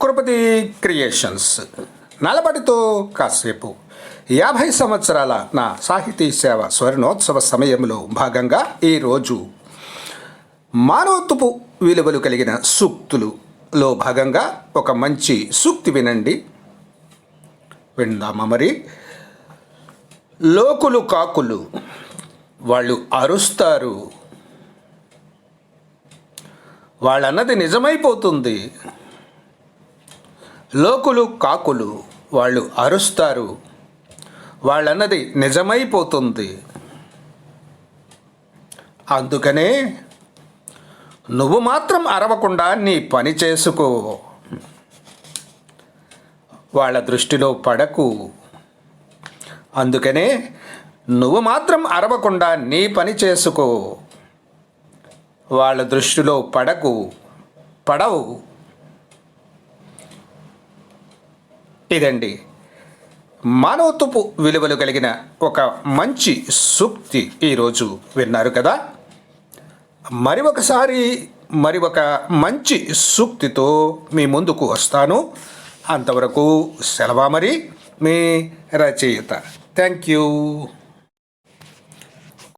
కృపతి creations నలబడితో కాసేపు 50 సంవత్సరాల నా సాహితీ సేవ స్వర్ణోత్సవ సమయంలో భాగంగా ఈరోజు మానవత్వపు విలువలు కలిగిన సూక్తులులో భాగంగా ఒక మంచి సూక్తి వినండి. విందామా మరి? లోకులు కాకులు వాళ్ళు అరుస్తారు, వాళ్ళన్నది నిజమైపోతుంది. లోకులు కాకులు వాళ్ళు అరుస్తారు, వాళ్ళన్నది నిజమైపోతుంది. అందుకనే నువ్వు మాత్రం అరవకుండా నీ పని చేసుకో, వాళ్ళ దృష్టిలో పడకు. అందుకనే నువ్వు మాత్రం అరవకుండా నీ పని చేసుకో, వాళ్ళ దృష్టిలో పడవు. ఇదండి మానవత్వపు విలువలు కలిగిన ఒక మంచి సూక్తి ఈరోజు విన్నారు కదా. మరి ఒక మంచి సూక్తితో మీ ముందుకు వస్తాను. అంతవరకు సెలవా మరి. మీ రచయిత. Thank you.